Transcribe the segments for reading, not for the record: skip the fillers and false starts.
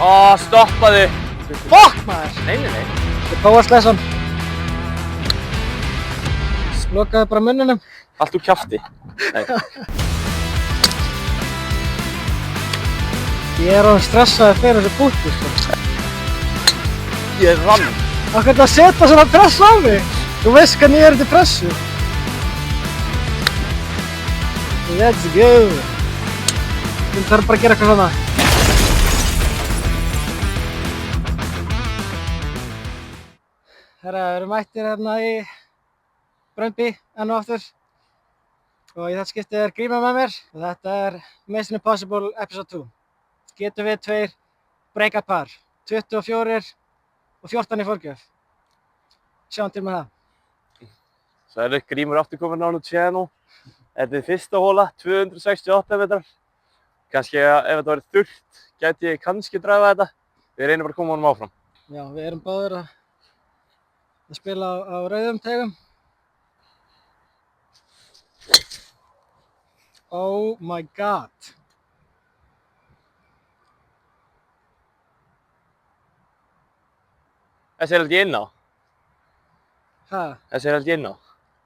Ó, stoppaðu! Fokk maður! Nei. Þetta er Bóas-Lesson. Lokaðu bara munnunum. Allt úr kjafti. Nei. Ég er orðinn stressaður fyrir þessu búti, sko. Ég rann. Af hvernig að setja svona press á mig? Þú veist hvernig ég er undir pressu. Let's go! Þú þarf bara að gera eitthvað svona. Herra, við erum mættir hérna í Brøndby enn og aftur. Og í þetta skiptið er Gríma með mér. Og þetta er Mission Impossible Episode 2. Getum við tveir break-up par. 24 og 14 í forgjöf. Sjáum til með það. Það er Grímur aftur komin á nú channel. Þetta er fyrsta hóla, 268 metrar. Kannski ef þetta verið þurrt, gæti ég kannski draga þetta. Við reynum bara að koma honum áfram. Já, við erum báðir að spila á rauðum tegum. Oh my god. Þessi er held ég inn á. Ha, Þessi er held ég inn á.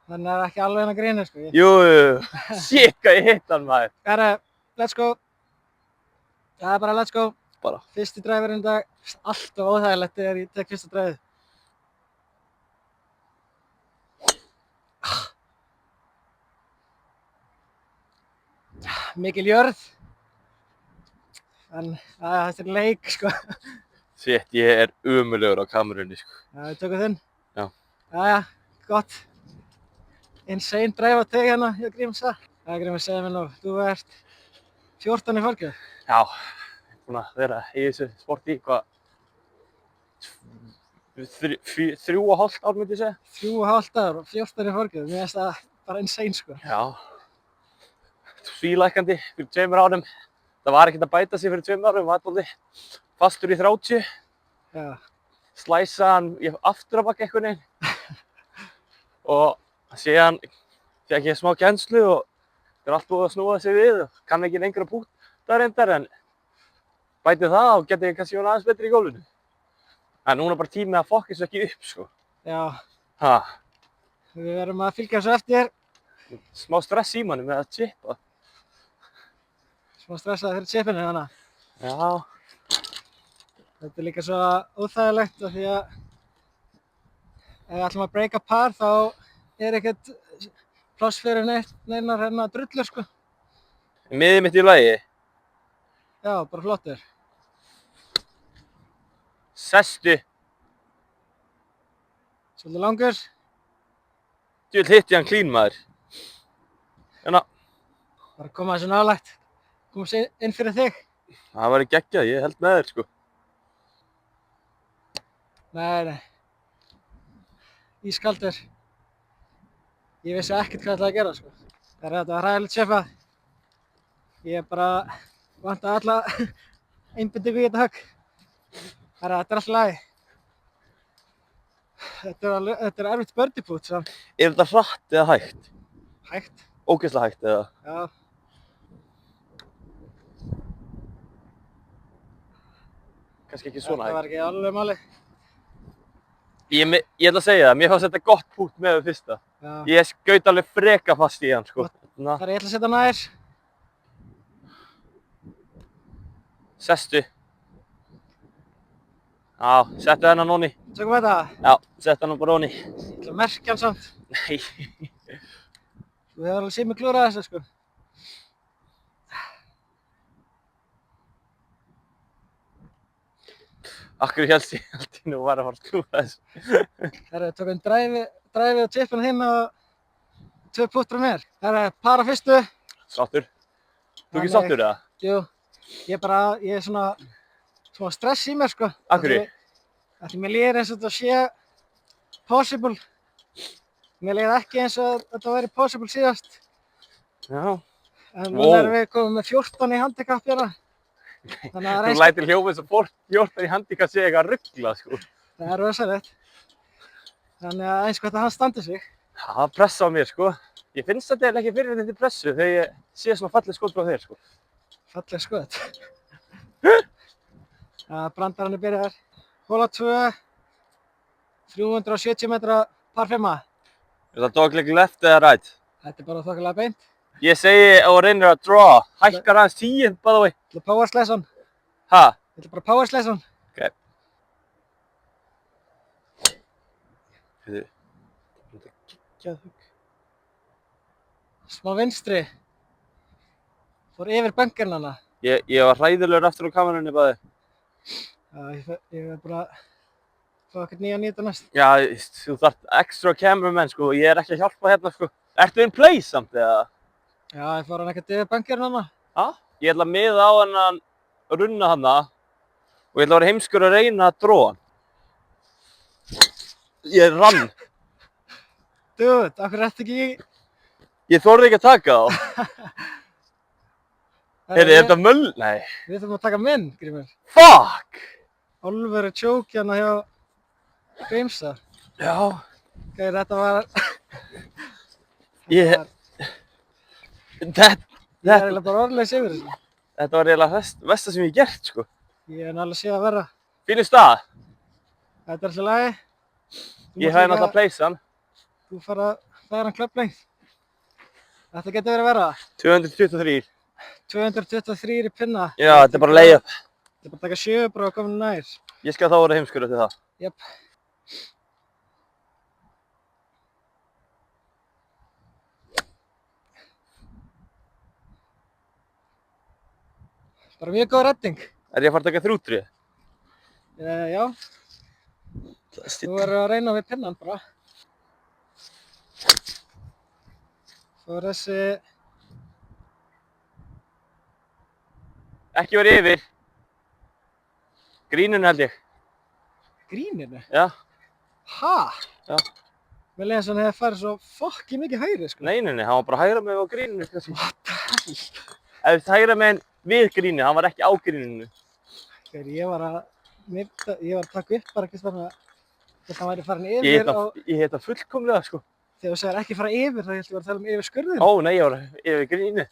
þannig er ekki alveg hennar grínu, sko. Jú, shit, hvað ég hitt hann maður. Herra, let's go. Það er bara let's go. Bara. Fyrsti dræfurinn í dag. Allt og óþægilegt þegar ég tek fyrsta dræfið. Mikil jörð. En þetta er leik, sko. Shit, ég er umulegur á kamerunni, sko. Já, við tökum þinn. Já. Jæja, gott. Insane dræf á teg hérna hjá Grímsa. Það er Grímur, segja mér nú, þú ert 14 í forgjöf. Já, ég er búinn að vera í þessu sporti í hvað 3,5 ár myndi ég segja. 3,5 ár og 14 í forgjöf. Mér finnst það bara insane, sko. Já. Svílækkandi fyrir 2 árum. Það var ekkert að bæta sig fyrir 2 árum. Var alveg fastur í 30. Já. Slæsa hann aftur á bak einhvern veginn. Og síðan fékk ég smá kennslu og það er allt búið að snúa sig við og kann ekki lengur að búta reyndar en bæti það og geti ég kannski verið aðeins betri í gólfinu. En núna er bara tími að fokka þessu ekki upp, sko. Já. Ha. Við verðum að fylgja þessu eftir. Smá stress í manni með að chippa. Smá stressaði fyrir chipinu, þannig. Já. Þetta er líka svo óþægilegt af því að ef við ætlum að breaka par þá er ekkert pláss fyrir neinar hérna drullur, sko. Miðið mitt í lagi. Já, bara flottur. Sestu. Svolítið langur. Djúvill hitt ég hann clean maður. Hérna. Bara koma þessu nálægt. Koma sér inn fyrir þig. Það væri geggjað, ég held með þér, sko. Nei. Ískaldur. Ég vissi ekkert hvað ég ætlaði að gera, sko. Þetta var hræðilegt chipað. Ég bara vantaði alla einbeitingu í þetta högg. Þetta er alltaf lagi. Þetta er erfitt birdie putt, samt. Er þetta hratt eða hægt? Hægt. Ógeðslega hægt eða? Já. Kannski ekki svona Þetta hægt. var ekki alveg máli. Ég ætla að segja það, mér fannst þetta gott pút með það fyrsta. Já. Ég skaut alveg freka fast í hann, sko. Það er ég ætla að setja nær. Sestu. Já, settu hennan onni. Tökum við þetta. Já, settu hennan bara onni. Ég ætla að merkja hann samt. Nei. Þú hefur alveg séð mig klúra þessu, sko. Akkur hélst ég allt í nú var að fara að klúra þessu. Herra, tökum dræfið á chipinu hinn og 2 puttur á mér. Herra, par á fyrstu. Sáttur. Þú ekki sáttur eða? Jú. Ég er svona stress í mér, sko. Akkurri? Því mér líður eins og þetta sé possible. Mér líður ekki eins og þetta væri possible síðast. Já. En núna erum við komið með 14 í handicap hérna. Þú lætir hljóma eins og 14 í handicap sé eitthvað ruglað, sko. Það er rosalegt. Þannig að eins gott að hann standi sig. Það pressa á mér, sko. Ég finnst þetta ekki fyrir þetta pressu þegar ég sé svona falleg skot frá þér, sko. Falleg skot. Brandarinn er byrjaður. Hóla 2, 370 metra par 5. Er það dogleg left eða right? Þetta er bara þokkalega beint. Ég segi og reynir að draw. Hækkar aðeins 10, by the way. Þetta er power slice on. Ha? Þetta er bara power slice on. Ok. Þetta er geggjað hugg. Smá vinstri. Fór yfir bunkerinn hana. Ég var hræðilegur aftur á kamerunni bæði. Ég er bara að fá ekkert nýja nýta næst. Já, þú þarft extra cameraman sko og ég er ekki að hjálpa hérna sko. Ertu in place samt eða? Já, ég fór hann ekkert yfir bunkerinn hana. Já, ég ætla að miða á hennan runna hana og ég ætla að vera heimskur að reyna að dróa hann. Ég rann. Dude, af hverju ertu ekki í... Ég þorði ekki að taka þá. Heyrðu, er þetta möll? Nei. Við þurfum að taka minn, Grímur. Fuck! Alvöru tjók hérna hjá Grímsa. Já. Ok, þetta var... Ég er eiginlega bara orðlaus yfir þessu. Þetta var eiginlega versta sem ég hef gert sko. Ég er náttúrulega séð að vera. Fínu stað. Þetta er alltaf lagi. Ég hefði náttúrulega pleysan. Þú fara að færa hann klöpplengt. Þetta getur verið að vera. 223. 223 í pinna. Já, þetta er bara layup. Þetta er bara að taka 7 bara og koma nær. Ég skal þá vera heimskur eftir það. Jöp. Bara mjög góð redding. Er ég að fara að taka þrjútrið? Já. Þú verður að reyna við pinnan bara. Svo er þessi... Ekki verið yfir. Gríninu held ég. Gríninu? Já. Ha? Já. Mér leiði eins og hann hefði farið svo fokki mikið hægri sko. Nei, hann var bara hægra megin á gríninu. What the hell? Ef hægra megin við gríninu, hann var ekki á gríninu. Þegar ég var að taka upp bara ekki svona þess að hann væri farin yfir á... Ég heit það fullkomlega sko. Þegar þú segir ekki fara yfir, þá held ég að tala um yfir skurðin. Ó nei, ég var yfir grínu.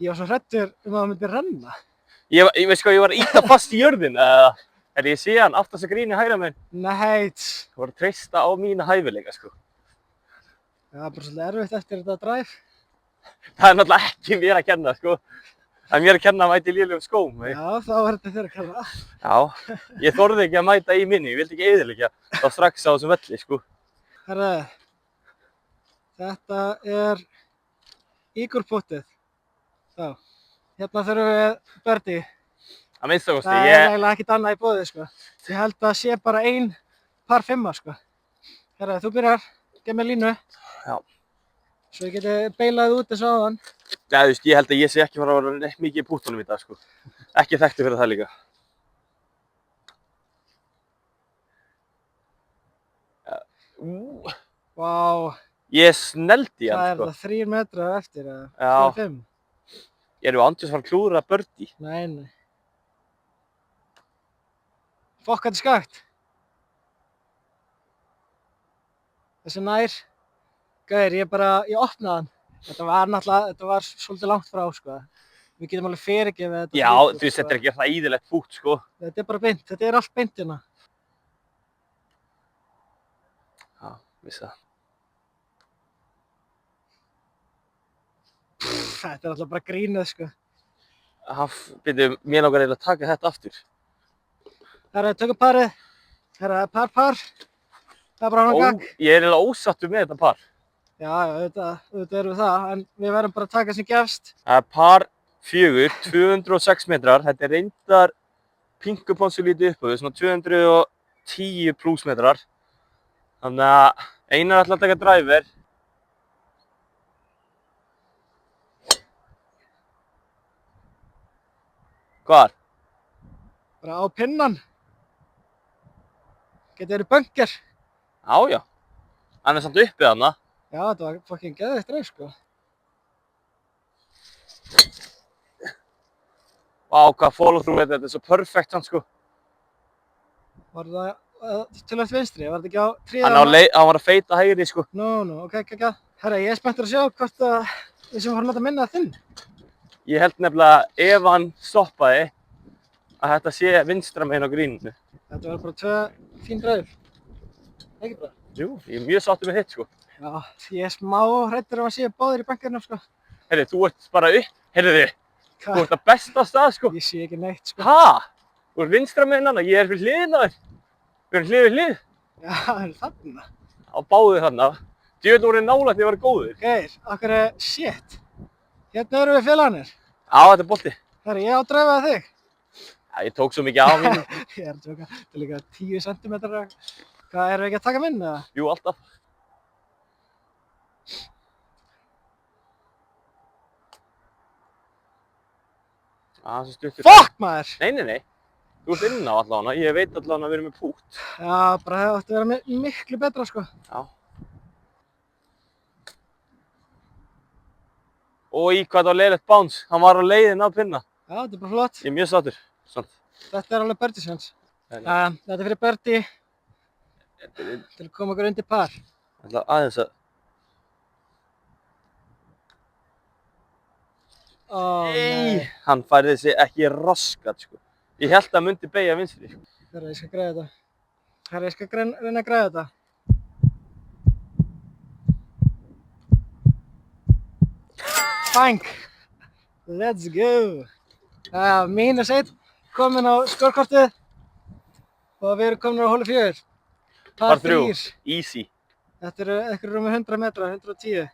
Ég var svo hræddur að það myndi renna. Ég veist hvað, ég var að ýta fast í jörðin. Ég sé hann aftast að grínu hægra megin. Nei. Þú var að treysta á mína hæfileika sko. Já, bara svolítið erfitt eftir þetta dræf. Það er náttúrulega ekki mér að kenna sko. Það er mér að kenna að mæta í lélegum skóm. Já, þá er þetta þér að kenna. Já, ég þorði ekki að mæta í minni, ég vildi ekki eyðileggja þá strax á þessum velli sko. Herra, þetta er ígurpúttið. Já, hérna þurfum við birdie. Að minnsta kosti, Það er eiginlega ekkert annað í boði sko. Ég held að það sé bara ein par 5 sko. Herra, þú byrjar, gef mér línu. Já. Svo ég geti beilað út þessu áðan. Já, þú veist, ég held að ég sé ekki fara að vera neitt mikið í púttunum í dag sko. Ekki þekktu fyrir það líka. Vá. Ég snelldi hann Það sko. er það 3 metrar eftir eða Já. 4-5. Erum við andjós að fara að klúðra birdie? Nei. Fokkandi skakt. Þessi nær. Gauðir, ég opnaði hann. Þetta var svolítið langt frá sko. Við getum alveg fyrirgefið þetta. Já, þú veist, þetta er ekki hræðilegt pút sko. Þetta er bara beint, þetta er allt beint hérna. Já, vissi það. Þetta er alltaf bara grínið sko. Byrju, mér langar eiginlega að taka þetta aftur. Herra, tökum parið. Herra, par. Það er bara hann gagg. Ég er eiginlega ósattur með þetta par. Já, auðvitað erum við það, en við verðum bara að taka sem gefst. Það er par 4, 206 metrar. Þetta er reyndar pinkuponsur lítið upp á við, svona 210 pluss metrar. Þannig að Einar ætlar að taka driver. Hvar? Bara á pinnan. Getur verið bunker. Já. Hann er samt uppið þarna. Já, þetta var fucking geðveikt dreif sko. Vá, hvað follow through þetta er svo perfect hann sko. Var það tölvöld vinstri? Var þetta ekki á 3? Hann var að feita hægri sko. Ok. Herra, ég er spenntur að sjá hvort að við sem varum að minna þinn. Ég held nefnilega ef hann stoppaði að þetta sé vinstra megin á gríninu. Þetta var bara 2 fín drive. Ekki bara? Jú, ég er mjög sáttur með hitt, sko. Já, ég er smá hræddur að séu báðir í bankarnum, sko. Heyrðu, þú ert bara upp. Heyrðu, þú Hvað? ert á besta stað, sko. Ég sé ekki neitt, sko. Ha? Þú ert vinstra megin hana, ég er fyrir hliðina þér. Við erum hlið við hlið. Já, það er þarna. Á báðu þarna. Djöfull voru nálægt því að vera góðir. Geir, okkur er shit. Hérna erum við félagarnir. Já, þetta er bolti. Herri, ég á að dræfa þig. Já, ég tók svo mikið á mínu. Ég er að tjóka. Þetta er líka 10 cm. Hvað, erum við ekki að taka minn, eða? Jú, alltaf. Það sem stuttur. Fuck, maður! Nei. Þú ert inn á allavega. Ég veit allavega að við erum með pút. Já, bara það átti að vera miklu betra, sko. Já. Og í hvað það var leiðilegt bounce. Hann var á leiðin að pinna. Já, þetta er bara flott. Ég er mjög sáttur. Samt. Þetta er alveg birdie chance. Þetta Þetta er fyrir birdie er til að koma okkur undir par. alltaf aðeins að... Ó, nei. Hann færði sig ekki raskat, sko. Ég held að hann myndi beygja vinstri, sko. Herra, ég skal græða þetta. Herra, ég skal reyna að græða þetta. Bang! Let's go! -1 komin á skorkortið og við erum komin á holu 4. Par 3. 3. Easy. Þetta eru eitthvað rúmið 100 metra, 110. Ég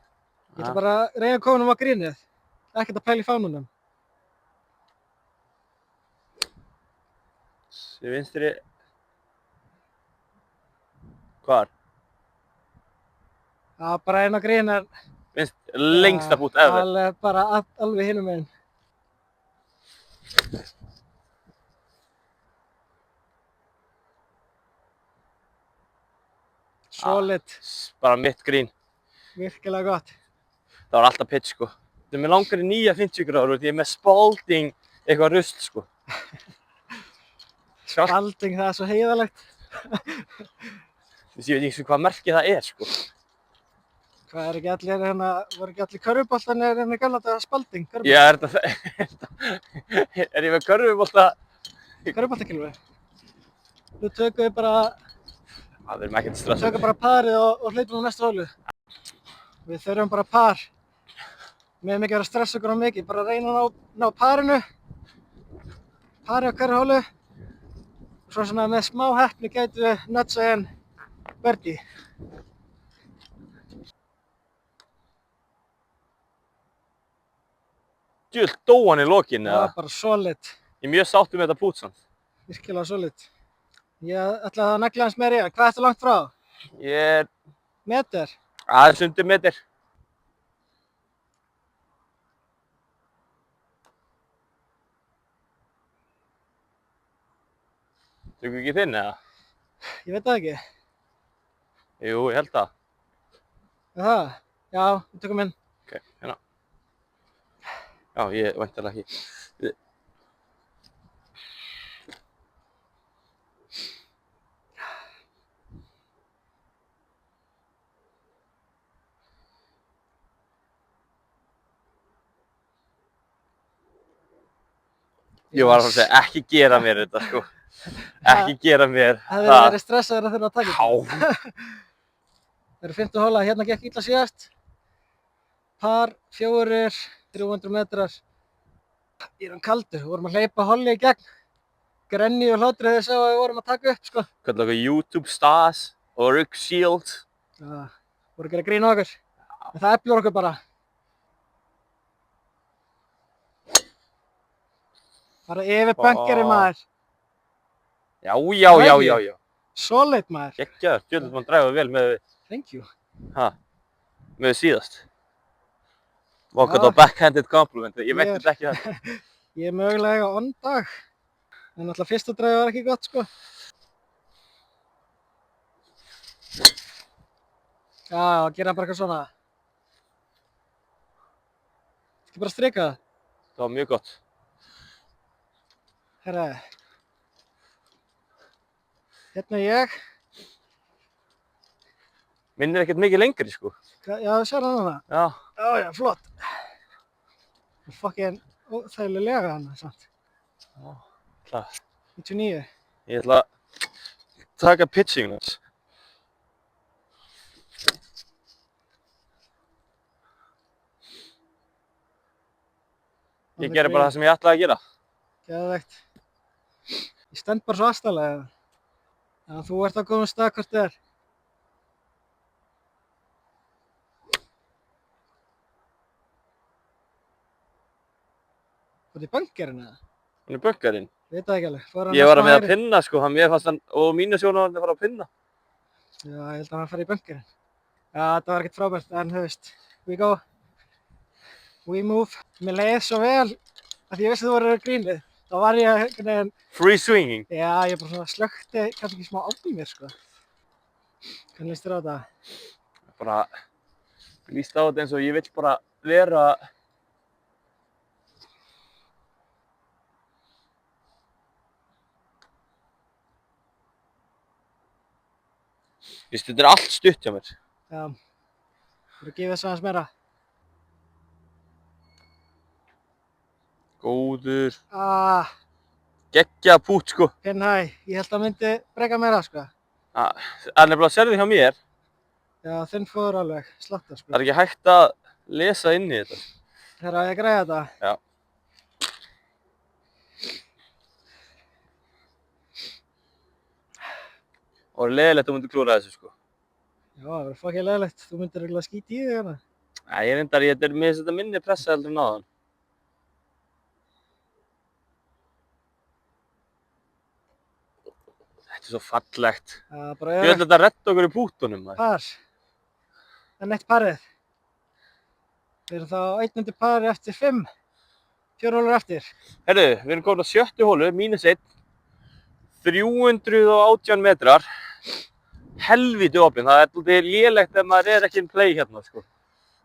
ætla Ja. bara að reyna að koma á grínið. Ekkert að pæla í fánunum. Sér vinstri... Hvar? Já, bara einn á grínið. Lengsta pút ever. Alveg bara alveg hinum meginn. Solid. Bara mitt grín. Virkilega gott. Það var alltaf pitch, sko. Þetta er með langar í 950 gráður, því ég er með Spalding eitthvað rusl, sko. Spalding, það er svo heiðalegt. Ég veit ekki hvað merkið það er, sko. Hvað er ekki allir hérna, voru ekki allir körfuboltarnir hérna í gamla daga Spalding? Já, er ég með körfubolta? Körfuboltakylfu. Nú tökum við bara, Það er ekkert stress. tökum bara parið og hleypum á næstu holu. Við þurfum bara par. Við hefum ekki verið að stressa okkur á mikið, bara reyna að ná parinu. Parið á hverju holu. Svo svona með smá heppni gætum við nutsa en birdie. Djöfull dó hann í lokin, Það eða? var bara solid. Ég er mjög sáttur með þetta pút, samt. Virkilega solid. Ég ætla að negla hans meira í hann. Hvað ertu langt frá? Ég er Meter? aðeins undir meter. Tökum við ekki þinn, eða? Ég veit það ekki. Jú, ég held það. Er það? Já, við tökum inn. Ok, hérna. Já, ég væntanlega ekki. Ég var að segja, ekki gera mér þetta, sko. Ekki gera mér Það hefði verið stressaður að þurfa að taka þetta. Já. Það eru 50 hóla, hérna gekk illa síðast. Par, 4, 300 metrar. Ég er hann kaldur, við vorum að hleypa holli í gegn. Grenni og hlátri þegar þið sáu að við vorum að taka upp, sko. Hvað er YouTube Stars og Rugg Shield. Já, voru ekki að grína okkur. En það eflur okkur bara. Bara yfir bunkeri, maður. Já. Solid, maður. Gekkjaður, djöfull mann dræfa vel með, Thank you. með síðast. Vákvæmt Já. á backhanded compliment, ég veit Ég- þetta ekki það. Ég er mögulega on dag. En alltaf fyrsta dræfi var ekki gott, sko. Já, gera bara eitthvað svona. Ekki bara strika það. Það var mjög gott. Herra. Hérna er ég. Minn er ekkert mikið lengri, sko. Já, sér hann hana. Já, Já, flott. Fucking óþægilega hana, samt. 99. Ég ætla að taka pitching hans. Ég gerði bara það sem ég ætlaði að gera. Geðveikt. Ég stend bara svo astalega. Já, þú ert á góðum stað hvort þið er. Þú ert í bunkerinn eða? Hann er bunkerinn. Veit það ekki alveg. Fór hann Ég var næst með á að hægri? pinna sko, mér fannst hann, og mínu sjónarhorni fara að pinna. Já, ég held að hann fari í bunkerinn. Já, þetta var ekkert frábært, en þú veist, we go, we move. Mér leið svo vel, að því ég vissi að þú voru að grínið. Þá var ég einhvern veginn, Free swinging. já, ég bara svona slökkti, kannski ekki smá á mér, sko. Hvernig líst þér á þetta? Bara líst á þetta eins og ég vill bara vera þetta er allt stutt hjá mér. Já, þú eru að gefa þess aðeins meira. Góður. Ah, Geggjað pút sko. pin high, ég held að myndi breyka meira, sko. Það er nefnilega að serði hjá mér. Já, þinn fóður alveg, slatta, sko. Það er ekki hægt að lesa inn í þetta. Herra, ég græði þetta. Já. Og það er leiðilegt að þú myndir klúra þessu sko. Já, það verður fokkið leiðilegt, þú myndir eiginlega skíti í þig hérna. Nei, ég reyndar, ég er með þetta minni pressa heldur en áðan. Þetta er svo fallegt. Já, bara Ég vil þetta redda okkur í pútunum. maður. par. En eitt parið. Við erum þá einn undir pari eftir 5. 4 hólur eftir. Herru, við erum komin á 7. hólu, -1. 318 metrar. Helvíti opinn, það er svolítið lélegt ef maður er ekki in play hérna sko.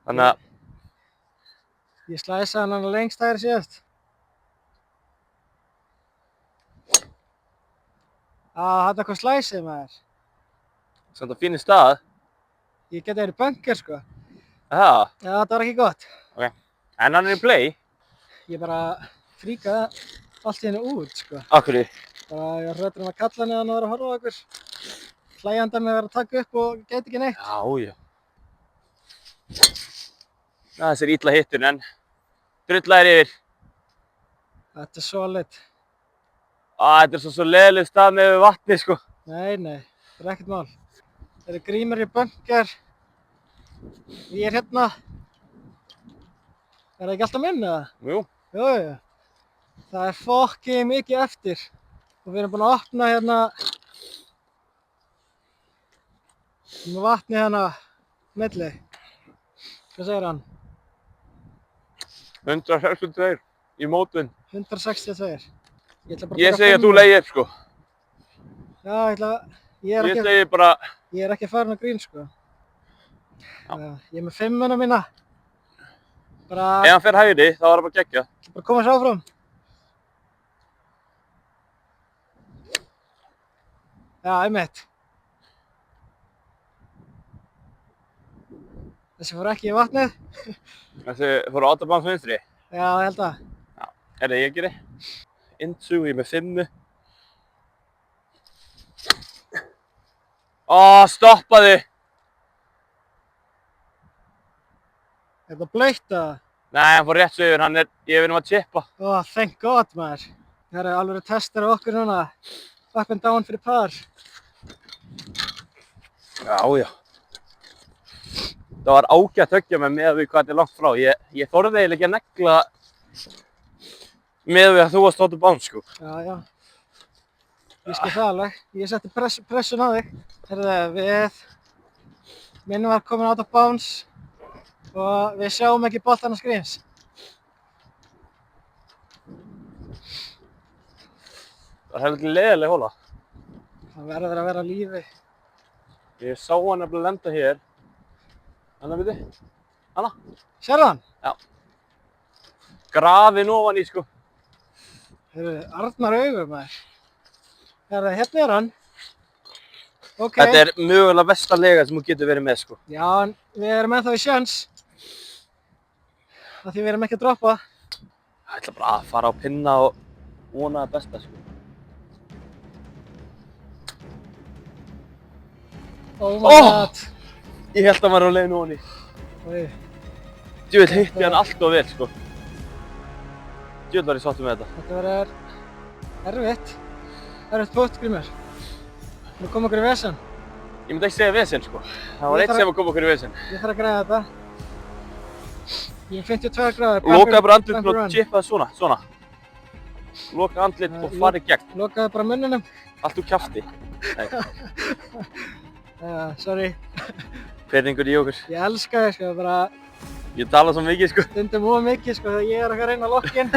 Þannig að Ég slæsaði hann lengst hægri síðast. Þetta kom slæsið maður. samt að fínir stað. Ég geti verið í bunker sko. Það, Já, þetta var ekki gott. en hann er in play. Ég bara fríkaði allt í henni út sko. Akkurri. Bara ég var hræddur að kalla hann eða hann var að horfa á okkur. Hlæjandi með að vera að taka upp og geti ekki neitt. Já, já. Þessi er illa hittur en drulla er yfir. Þetta er solid. Þetta er svo leiðileg stað með vatni sko. Nei, þetta er ekkert mál. Það eru Grímur í bunker. Ég er hérna. Er það ekki alltaf minn eða? Jú. Jú. Það er fokkið mikið eftir. Og við erum búin að opna hérna með vatni hérna milli. Hvað segir hann? 162 í mótvind. 162. Ég ætla bara Ég taka segi að þú fimmu. leiðir upp sko. Já, ég Ég segi bara, er ekki farin á grín sko. Ég er með 5 mína. Bara, ef hann fer hægri þá er það bara geggja. bara koma sér áfram. Já, einmitt. Þessi fór ekki í vatnið. Þessi fór á autobahn vinstri. Já, ég held að. Herri, ég geri. Innsug, ég er með 5. Stoppaði! Er það blautt eða? Nei, hann fór rétt svo yfir, ég er verið að chippa. Thank God, maður. Það eru alveg testar á okkur núna. Up and down fyrir par. Já, já. Það var ágætt höggja með við hvað þetta er langt frá. Ég þorði eiginlega ekki að negla með við að þú varst out of bounds, sko. Já. Ég skil það alveg. Ég setti pressun á þig. Herðu, minn var komin out of bounds og við sjáum ekki boltan á skríns. Það er heldur leiðileg hóla. Það verður að vera á lífi. Ég sá hann nefnilega lenda hér. Anna, veitu? Anna? Sérðu hann? Já. Grafinn ofan í, sko. Herðu, Arnar augur, maður. Herðu, hérna er hann. Ok. Þetta er mögulega besta lega sem þú getur verið með, sko. Já, en við erum ennþá í sjans. Af því við erum ekki að droppa. Ég ætla bara að fara á pinna og vona það besta, sko. Oh my god. Ég held að maður á leiðinu ofan í. Oj. Djöfull hitti hann allt of vel, sko. Djöfull var ég sáttur með þetta. Þetta verður erfitt. Erfitt putt, Grímur. Nú kom okkur í vesen. Ég myndi ekki segja vesen, sko. Það var Ég eitt þarf- sem að koma okkur í vesen. Ég þarf að græða þetta. Ég er 52 gráður. Lokaði bara andlitinu Bumper og run. chippaði svona. Lokaði andlit og farið í gegn. Lokaði bara munninum. Allt úr kjafti. Nei, Sorry. pirringur í okkur. Ég elska þig, sko. Bara Ég tala svo mikið, sko. stundum of mikið, sko, þegar ég er að reyna lokkinn.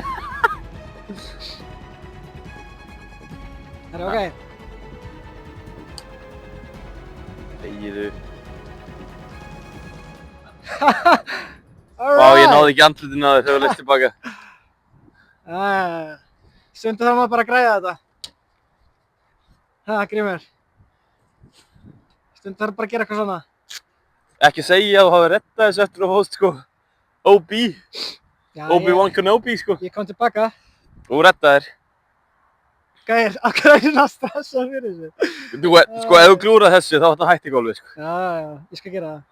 Það er ok. Þegiðu. Alright. Vá, ég náði ekki andlitinu á þér þegar þú leist tilbaka. Stundum þarf maður bara að græða þetta. Grímur. Stundum þarf bara að gera eitthvað svona. Ekki segja að þú hafi reddað þessu eftir að hóst, sko. OB. Já, Obi-Wan Kenobi, sko. Ég kom tilbaka. Þú reddaðir. Gæir, af hverju er það að stressa fyrir þessu? Sko, ef þú glúrað þessu, þá ætti að hætta í golfið, sko. Já, ég skal gera það.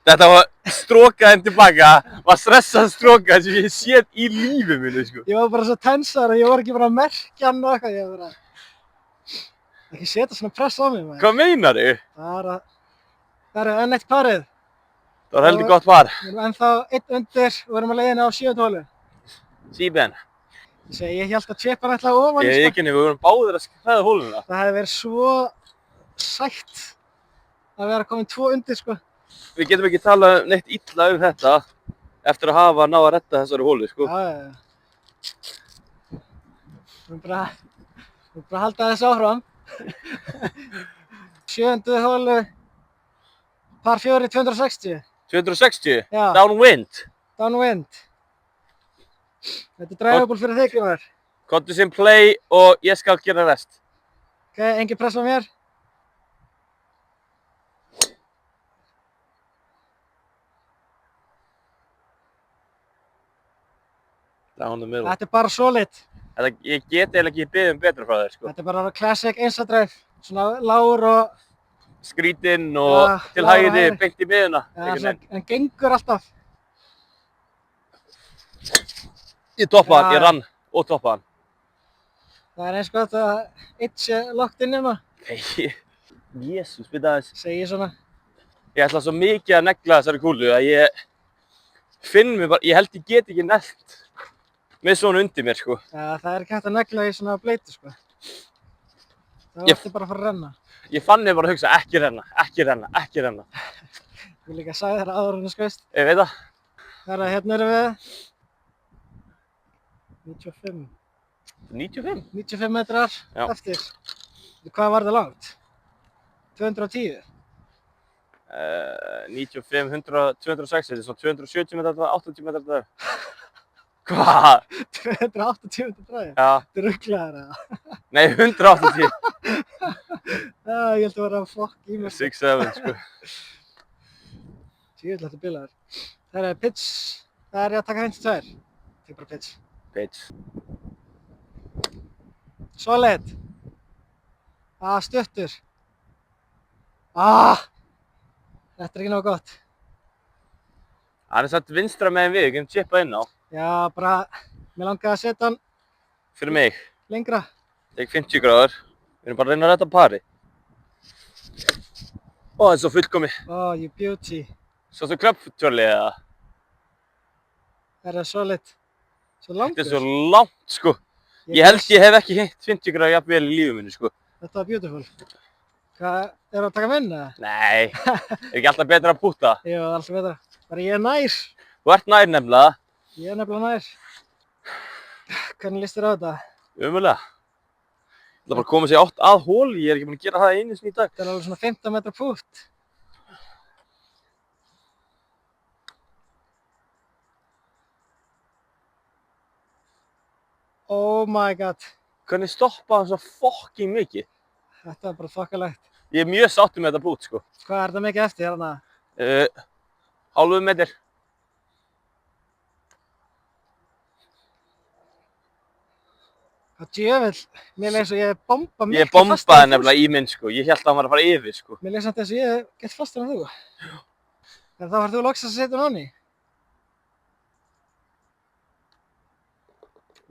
Þetta var strókaðinn tilbaka, var stressað strókað sem ég hef séð í lífi mínu, sko. Ég var bara svo tensar og ég var ekki bara að merkja hann og eitthvað. Ég var bara... Ekki setja svona press á mig, maður. Hvað meinar þau? Það er enn eitt parið. Það var heldur gott par. Við erum ennþá einn undir og við erum að leiðina á 7. hólu. Síben. Ég hélt að chippa hann ætla ofan, Ég ekki nefnir, við vorum báðir að skræða hóluna. Það hefði verið svo sætt að vera komin 2 undir, sko. Við getum ekki talað neitt illa um þetta eftir að hafa náð að redda þessari hólu, sko. Já. Við erum bara að halda þessu áfram. 7. hólu, par 4 í 260. 260? Já. Downwind. Downwind. Þetta er dragable fyrir þig, Grímur. Kontu sem play og ég skal gera rest. Ok, engin press á mér. Down the middle. Þetta er bara solid. Ég get eiginlega ekki beðið betra frá þér, sko. Þetta er bara classic insta-drive. Svona lágur og... Skrítinn og Já, til lágur hægri, hægri. beint í miðuna. En gengur alltaf. Ég toppaði hann, Já. ég rann og toppaði hann. Það er eins gott að eitt sé locked inn hérna. Nei, jésús, byrja aðeins. Segi ég svona. Ég ætla svo mikið að negla þessari kúlu að ég finn mig bara, ég held ég get ekki neglt með svona undir mér, sko. Já, það er ekki hægt að negla í svona bleitu, sko. Það Ég- vartu bara að fara að renna. Ég fann mig bara að hugsa, ekki renna, ekki renna, ekki renna. Ég líka sagði þér áður en þú skveist. Ég veit það. Það er hérna erum við 95. 95? 95 metrar Já. eftir. Hvað var það langt? 210. 95, 100, 260, þetta er svona 270 metrar dag, 80 metrar dag. Hvað? 280 metrar dræði. Já, Þetta er rugglaðar eða? nei, 180. Ég held að vera að fokk í mér. 6-7, sko. Sjöfull þetta bilaður. Það er pitch. Það er ég að taka 52. Tek bara pitch. Bitch. Solid. Stuttur. Þetta er ekki nógu gott. Hann er satt vinstra megin við, ég getum chippað inn á. Já, bara, mér langaði að setja hann Fyrir mig. lengra. Tek 50 gráður. Við erum bara að reyna að redda pari. Ó, það er svo fullkomi. You beauty. Svo klapptörli eða? Það er solid. Svo langur. Þetta er svo langt, sko. Ég held ég hef ekki hitt 50 gráður jafn vel í lífið minni, sko. Þetta var beautiful. Hvað, er að taka minn eða? Nei, er ekki alltaf betra að púta? Jú, það er alltaf betra. Bara ég er nær. Þú ert nær nefnilega. Ég er nefnilega nær. Hvernig líst þér á þetta? Umulega. Það er bara að koma sér átt að hóli, ég er ekki búinn að gera það einu sinni í dag. Þetta er alveg svona 15 metra pút. Oh my god. Hvernig stoppaði hann svo fucking mikið? Þetta er bara þokkalegt. Ég er mjög sáttur með þetta pút, sko. Hvað er þetta mikið eftir hérna? Hálfu metr. Það djöfull, mér leið eins og ég bomba Ég miklu fastar bombaði en þú, nefnilega í minn, sko. Ég hélt að hann var að fara yfir, sko. Mér leið samt eins og ég gett fastar en þú. En þá var þú loksins að setja hann onni.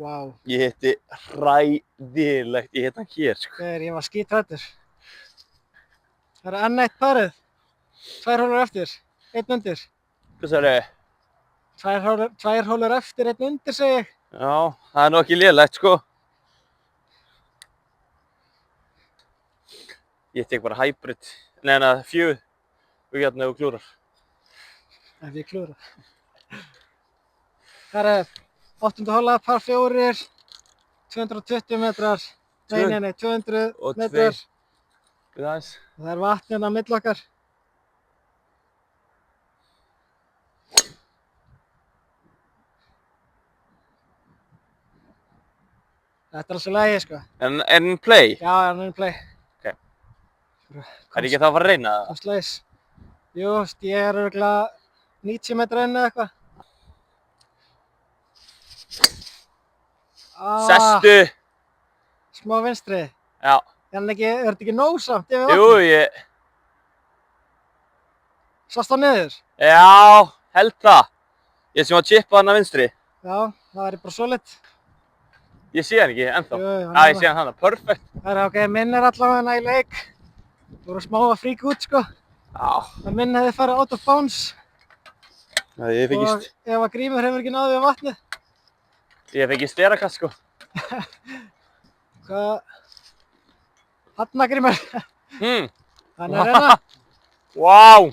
Vá, Ég hitti hræðilegt. Ég hitti hann hér, sko. þegar ég var skítrættur. Það er enn eitt parið. 2 hólur eftir, 1 undir. Hvað sagði? 2 hólur eftir, 1 undir, segi ég. Já, það er nú ekki lélegt, sko. Ég tek bara hybrid. Neina, 4. Og hérna og klúrar. Ef ég klúra. Það er 8. hóla, par 4, 220 metrar. Nei, 200 Og metrar. 2. Við aðeins. Og það er vatnin á milli okkar. Þetta er alls í lagi, sko. En play? Já, hann er í play. Ok. Er ekki þá að fara að reyna það? Komsleis. Jú, ég er örugglega 90 metra inn eða eitthvað. Sestu! Smá vinstri. Já. Er þetta ekki nóg samt yfir Jú, vatnið? Svast á niður? Já, held það. Ég sem var að chippa hann að vinstri. Já, það er bara solid. Ég sé hann ekki ennþá. Jú, Já, ég sé hann hana. Perfect. Það er ok, minn er allavega í leik. Þú voru smá að fríka út, sko. Já. Það minn hefði farið out of bounds. Já, ég Og fengist. ef að Grímur hefur ekki náð við vatnið. Ég fengist sterakast, sko. Hvað? Hanna Grímur. Hann er hérna. Vá!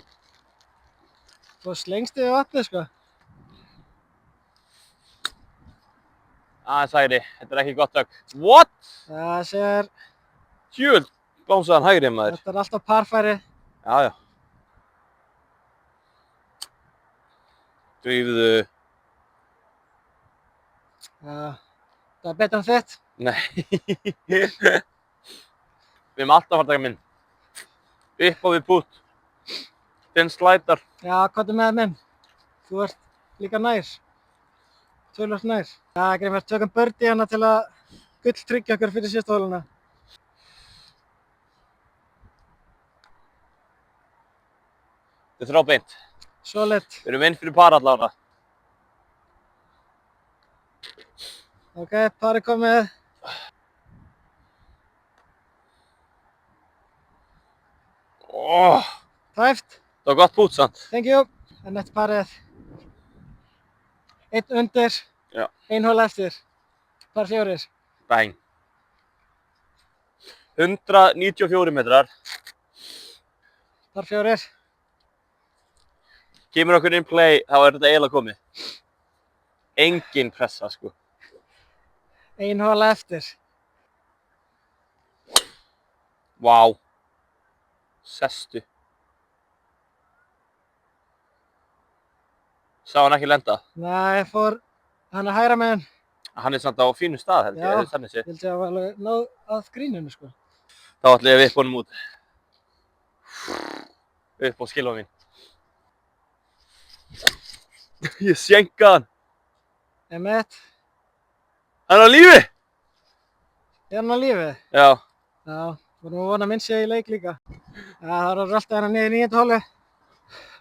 Þú slengst yfir vatnið, sko. Aðeins hægri. Þetta er ekki gott högg. What? Það sér, Tjúl. Bánsaði hann hægri, maður. þetta er alltaf parfæri. Já, já. Drífðu. Já, það er betur en þitt. Nei. Við erum alltaf að fara að taka minn. Upp á við pút. Þinn slætar. Já, hvað er með minn? Þú ert líka nær. Tölvöld nær. Já, Grímur, tökum birdie hana til að gulltryggja okkur fyrir síðustu hóluna. Þetta er þrábeint. Solid. Við erum inn fyrir par allavega. Ok, parið komið. Tæft. Það var gott pút samt. Thank you. En þetta parið. 1 undir. Já. 1 hóla eftir. Par 4. Bang. 194 metrar. Par 4. Kemur okkur inn play, þá er þetta eiginlega komið. Engin pressa, sko. 1 hóla eftir. Vá. Sestu. Sá hann ekki lenda? Nei, hann er hægra megin. Hann er samt á fínu stað, held ég. Já. Þannig sé. Ég held ég að alveg náð að gríninu, sko. Þá ætla ég að vippa honum út. Upp á skilfa mín. Ég sjenka hann. Emmett, Hann er á lífi? er hann á lífi? Já. Já, vorum að vona að minn sé í leik líka. Já, það er alltaf hérna niður í 9. hólu.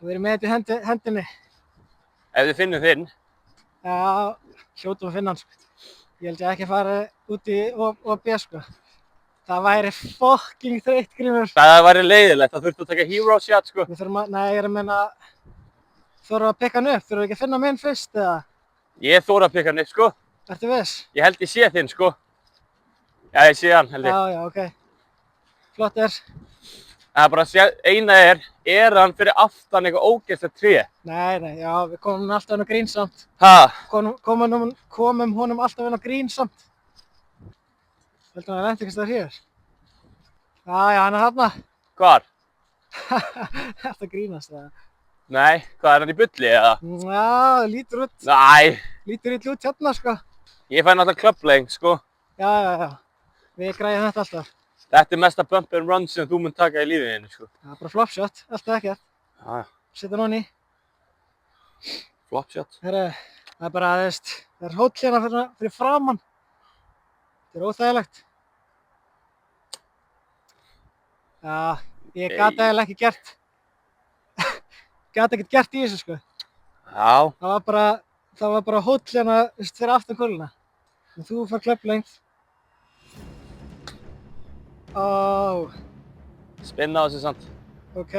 Við erum með þetta í hendinni. Ef þið finnum þinn. Já, hljótum að finna hann, sko. Ég held ég ekki að fara út í OB, sko. Það væri fucking þreytt, Grímur. Það væri leiðilegt, það þurfti að taka hero shot, sko. Við þurfum að, nei, ég er að meina, þurfum að pikka hann upp. Þurfum við ekki að finna minn fyrst, eða? Ég þóra að pikka hann upp, sko. Ertu viss? Ég held ég sé þinn, sko. Já, ég sé hann, held ég. Já, ok. Flott er. Það er bara að segja, eina er hann fyrir aftan eitthvað ógeðslegt tré? Nei, já, við komum alltaf inn á grín samt. Ha? Komum honum alltaf inn á grín samt. Heldur hann að lenti ekki staðar hér? Já, hann er þarna. Hvar? Þetta grínast það. Nei, hvað er hann í bulli, eða? Já, lítur út. Næ, Lítur út hérna, sko. ég fæ náttúrulega clublaying, sko. Já. Við græðum þetta alltaf. Þetta er mesta bump and run sem þú mun taka í lífinu, sko. Það er bara flop shot, alltaf ekkert. Já, Setja hann í. flop shot. Það er bara, það er hóll hérna fyrir framann. Þetta er óþægilegt. Já, ég gat eiginlega ekki gert. Gat ekkert gert í þessu, sko. Já, Það var bara hóll hérna, fyrir aftan kúluna. Og þú fær klöpplengt. Ó, spinna á þessu samt. ok.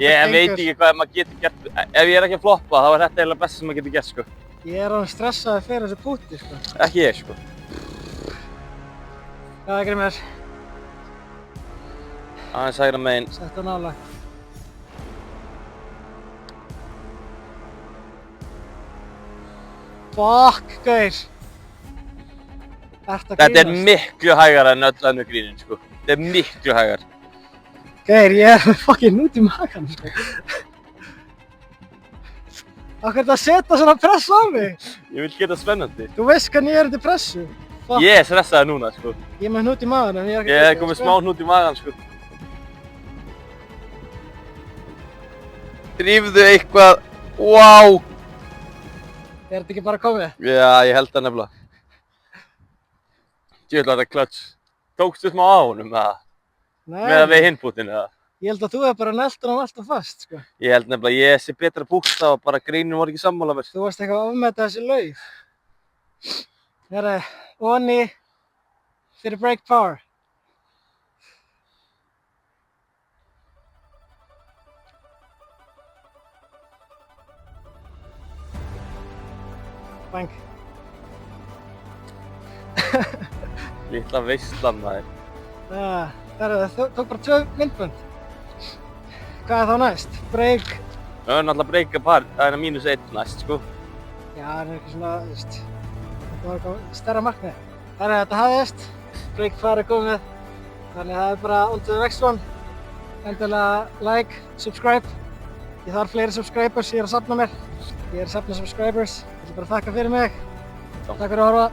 Ég veit ekki hvað maður getur gert. Ef ég er ekki að floppa, þá er þetta eiginlega best sem maður getur gert, sko. Ég er alveg stressaði fyrir þessu púti, sko. Ekki ég, sko. Já, Grímur, Aðeins hægra megin. sett það nálægt. Fuck, gaur. Ertu að Þetta er grínast? miklu hægara en öll önnur grínin, sko. Þetta er miklu hægar. Gaur, ég er fucking út í magan, sko. Akkur er þetta að setja svona press á mig? Ég vil geta spennandi. Þú veist hvernig ég er undir pressu. Fuck, Ég er stressaður núna, sko. ég er með hnút í maganum, ég er ekki Ég að er djóka, komið sko. smá hnút í magann, sko. Drífðu eitthvað. Vá! Er þetta ekki bara komið? Já, ég held það nefnilega. Djöfull var þetta klöts. Tókstu smá á honum, eða? Nei, Með að við hinbútinu, eða? ég held að þú hefur bara nelt hann alltaf fast, sko. Ég held nefnilega að ég sé betra bústa og bara grínum voru ekki sammála mér. Þú varst eitthvað að ofmeta þessi lauf. Herra, onni fyrir break power. Bang. Lítla veistlan, maður. Herra, þú tók bara 2 myndbönd. Hvað er þá næst? Break. Það er náttúrulega breyka par, það er -1 næst, sko. Já, það er eitthvað svona, þú veist, þetta var eitthvað stærra markmið. Herra, þetta hafðist. Break power er komið. Þannig að það er bara on to the next one. Endilega like, subscribe. Ég þarf fleiri subscribers, ég er að safna mér. Ég er að safna subscribers. Ég ætla bara að þakka fyrir mig. Já. Takk fyrir að horfa.